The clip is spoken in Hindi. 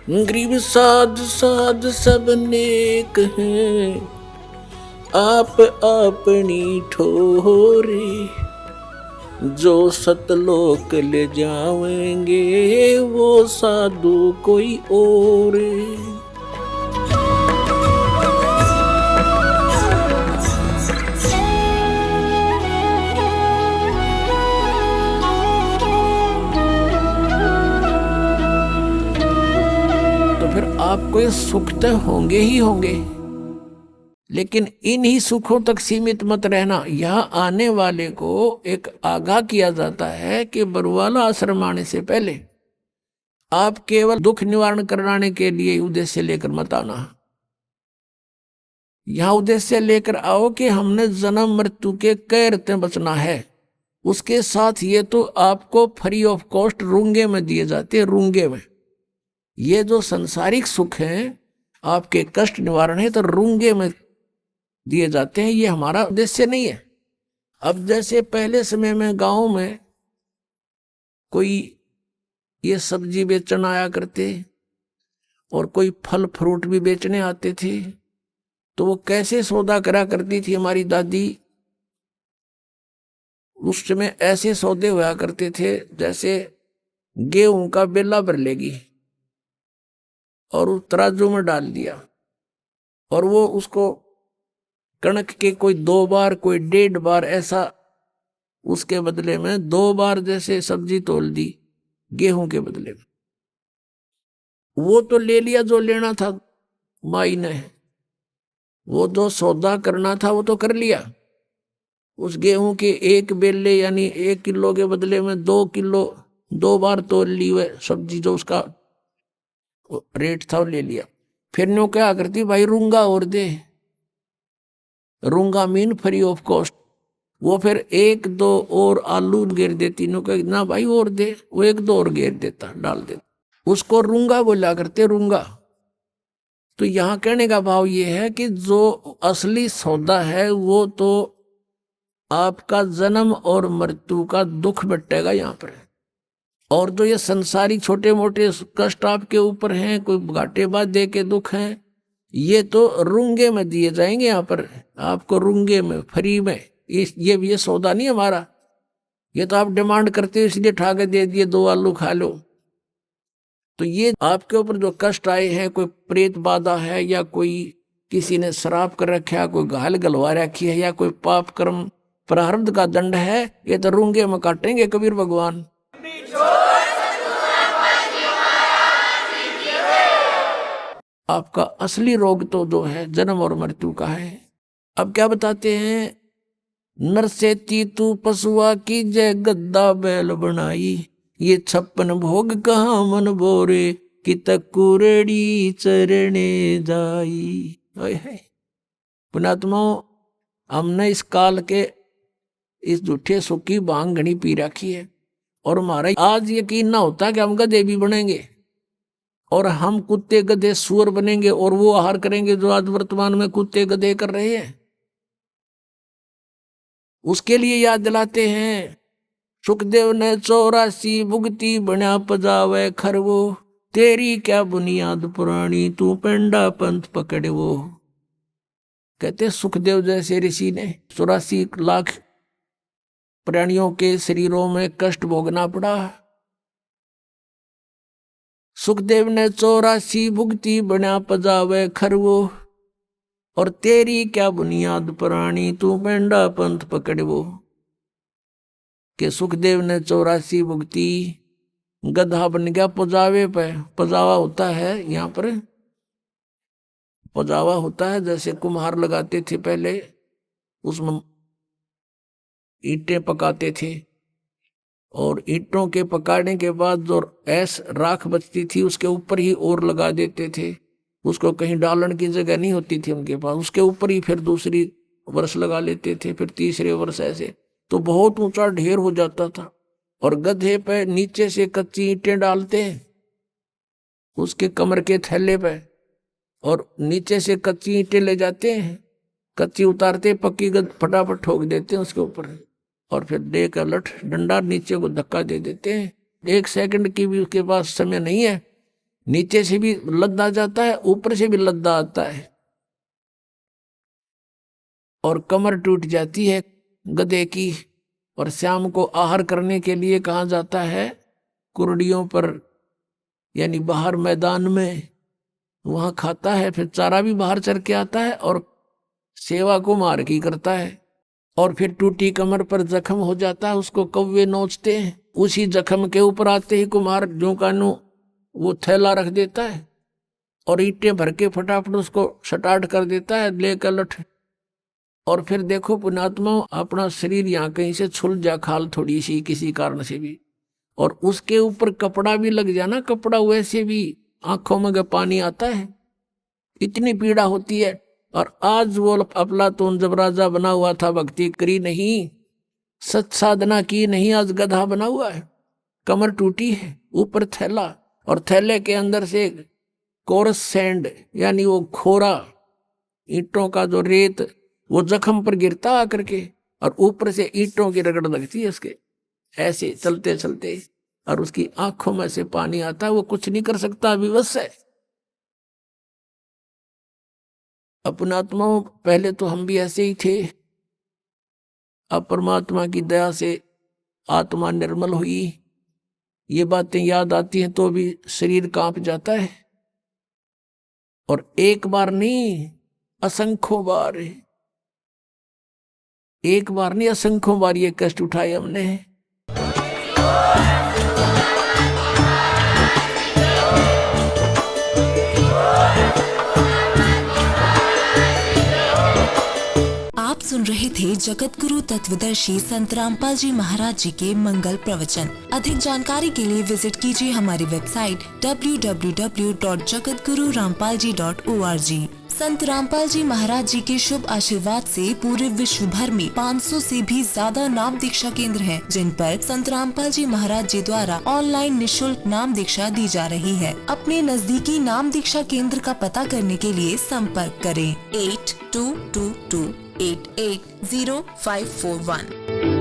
गरीब साध साध सब नेक हैं, आप अपनी ठोरे। जो सतलोक ले जावेंगे वो साधु कोई और। फिर आपको ये सुख तो होंगे ही होंगे, लेकिन इन्हीं सुखों तक सीमित मत रहना। यहाँ आने वाले को एक आगाह किया जाता है कि बरवाला आश्रम आने से पहले आप केवल दुख निवारण कराने के लिए उद्देश्य लेकर मत आना। यहाँ उद्देश्य लेकर आओ कि हमने जन्म मृत्यु के कैर से बचना है। उसके साथ ये तो आपको फ्री ऑफ कॉस्ट रूंगे में दिए जाते हैं, रूंगे में। ये जो संसारिक सुख हैं, आपके कष्ट निवारण है, तो रूंगे में दिए जाते हैं। ये हमारा उद्देश्य नहीं है। अब जैसे पहले समय में गांव में कोई ये सब्जी बेचने आया करते और कोई फल फ्रूट भी बेचने आते थे, तो वो कैसे सौदा करा करती थी हमारी दादी। उस समय ऐसे सौदे हुआ करते थे जैसे गेहूं का बेला भर लेगी और उस तराजू में डाल दिया, और वो उसको कणक के कोई 2 बार कोई 1.5 बार ऐसा, उसके बदले में 2 बार जैसे सब्जी तोल दी गेहूं के बदले में। वो तो ले लिया जो लेना था माई ने, वो जो सौदा करना था वो तो कर लिया। उस गेहूं के 1 बेले यानी 1 किलो के बदले में 2 किलो 2 बार तोल ली वह सब्जी, जो उसका रेट था वो ले लिया। फिर नो क्या करती, भाई रूंगा और दे, रूंगा मीन फ्री ऑफ कॉस्ट। वो फिर 1-2 और आलू घेर देती, नो कह ना भाई और दे, वो 1-2 और घेर देता, डाल देता। उसको रूंगा बोला करते, रूंगा। तो यहाँ कहने का भाव ये है कि जो असली सौदा है वो तो आपका जन्म और मृत्यु का दुख बटेगा यहाँ पर। और जो ये संसारिक छोटे मोटे कष्ट आपके ऊपर हैं, कोई घाटे बाधे के दुख हैं, ये तो रूंगे में दिए जाएंगे यहाँ पर आपको, रूंगे में, फ्री में। ये सौदा नहीं हमारा। ये तो आप डिमांड करते हो इसलिए ठा के दे दिए, 2 आलू खा लो। तो ये आपके ऊपर जो कष्ट आए हैं, कोई प्रेत बाधा है, या कोई किसी ने श्राप कर रखा है, कोई घायल गलवा रखी है, या कोई पाप कर्म प्रारब्ध का दंड है, ये तो रूंगे में काटेंगे कबीर भगवान। आपका असली रोग तो जो है जन्म और मृत्यु का है। अब क्या बताते हैं, नर से तू पशुआ की जय गद्दा बैल बनाई, ये 56 भोग कहाँ मन बोरे, कि तकुरेड़ी चरणे जाई। पुणात्माओं, हमने इस काल के इस झूठे सुख की भांग घनी पी रखी है, और हमारा आज यकीन ना होता कि हम गधे भी बनेंगे, और हम कुत्ते गधे सुअर बनेंगे, और वो आहार करेंगे जो आज वर्तमान में कुत्ते गधे कर रहे हैं। उसके लिए याद दिलाते हैं, सुखदेव ने 84 भुगती बना पजावे खरवो, तेरी क्या बुनियाद पुरानी, तू पेंडा पंथ पकड़े वो। कहते सुखदेव जैसे ऋषि ने 84 लाख प्राणियों के शरीरों में कष्ट भोगना पड़ा। सुखदेव ने 84 भुगती बना पजावे खरवो, और तेरी क्या बुनियाद पुरानी, तू पेंडा पंथ पकड़वो। के सुखदेव ने 84 भुगती, गधा बन गया पजावे पे। पजावा होता है यहाँ पर, पजावा होता है जैसे कुम्हार लगाते थे पहले, उसमें ईंटें पकाते थे, और ईंटों के पकाने के बाद जो राख बचती थी उसके ऊपर ही और लगा देते थे। उसको कहीं डालने की जगह नहीं होती थी उनके पास, उसके ऊपर ही फिर दूसरी वर्ष लगा लेते थे, फिर तीसरे वर्ष ऐसे। तो बहुत ऊंचा ढेर हो जाता था, और गधे पे नीचे से कच्ची ईंटें डालते हैं उसके कमर के थैले पे, और नीचे से कच्ची ईंटें ले जाते हैं, कच्ची उतारते, पक्की फटाफट ठोक देते हैं उसके ऊपर, और फिर दे का लठ डंडा नीचे को धक्का दे देते हैं। 1 सेकंड की भी उसके पास समय नहीं है, नीचे से भी लद्दा जाता है, ऊपर से भी लद्दा आता है, और कमर टूट जाती है गधे की। और शाम को आहार करने के लिए कहाँ जाता है? कुर्डियों पर, यानी बाहर मैदान में, वहां खाता है। फिर चारा भी बाहर चर के आता है और सेवा को मार की करता है। और फिर टूटी कमर पर जख्म हो जाता है, उसको कौवे नोचते हैं। उसी जख्म के ऊपर आते ही कुम्हार जो कानू वो थैला रख देता है और ईंटें भर के फटाफट उसको स्टार्ट कर देता है, लेकर लठ। और फिर देखो पुण्यात्मा, अपना शरीर यहाँ कहीं से छुल जा, खाल थोड़ी सी किसी कारण से भी, और उसके ऊपर कपड़ा भी लग जाना, कपड़ा वैसे भी आंखों में पानी आता है, इतनी पीड़ा होती है। और आज वो अफलातून जब राजा बना हुआ था, भक्ति करी नहीं, सच साधना की नहीं, आज गधा बना हुआ है। कमर टूटी है, ऊपर थैला, और थैले के अंदर से कोरस सैंड, यानी वो खोरा ईंटों का जो रेत, वो जख्म पर गिरता आकर के, और ऊपर से ईंटों की रगड़ लगती है उसके, ऐसे चलते चलते, और उसकी आंखों में से पानी आता है। वो कुछ नहीं कर सकता, विवश है। अपनात्माओं, पहले तो हम भी ऐसे ही थे, अब परमात्मा की दया से आत्मा निर्मल हुई, ये बातें याद आती हैं तो भी शरीर कांप जाता है। और एक बार नहीं, असंख्यों बार, एक बार नहीं असंख्यों बार ये कष्ट उठाए हमने। आप सुन रहे थे जगत गुरु तत्वदर्शी संत रामपाल जी महाराज जी के मंगल प्रवचन। अधिक जानकारी के लिए विजिट कीजिए हमारी वेबसाइट www.jagatgururampalji.org। संत रामपाल जी महाराज जी के शुभ आशीर्वाद से पूरे विश्व भर में 500 से भी ज्यादा नाम दीक्षा केंद्र हैं, जिन पर संत रामपाल जी महाराज जी द्वारा ऑनलाइन निशुल्क नाम दीक्षा दी जा रही है। अपने नजदीकी नाम दीक्षा केंद्र का पता करने के लिए संपर्क करें 8222880541।